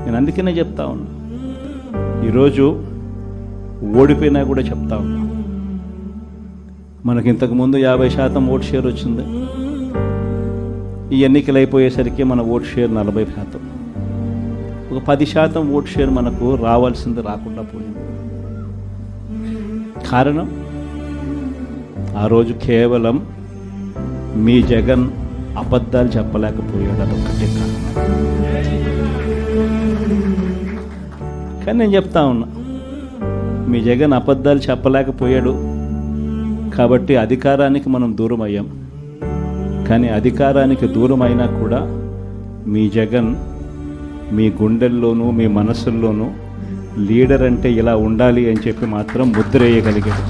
నేను అందుకనే చెప్తా ఉన్నా, ఈరోజు ఓడిపోయినా కూడా చెప్తా ఉన్నా, మనకి ఇంతకుముందు 50% ఓట్ షేర్ వచ్చింది. ఈ ఎన్నికలు అయిపోయేసరికి మన ఓట్ షేర్ 40%. ఒక 10% ఓట్ షేర్ మనకు రావాల్సింది రాకుండా పోయింది. కారణం ఆ రోజు కేవలం మీ జగన్ అబద్ధాలు చెప్పలేకపోయాడు, అదొక్కటే కారణం. కానీ నేను చెప్తా ఉన్నా, మీ జగన్ అబద్ధాలు చెప్పలేకపోయాడు కాబట్టి అధికారానికి మనం దూరం అయ్యాం. కానీ అధికారానికి దూరం అయినా కూడా మీ జగన్ మీ గుండెల్లోనూ మీ మనసుల్లోనూ లీడర్ అంటే ఇలా ఉండాలి అని చెప్పి మాత్రం ముద్ర వేయగలిగాడు.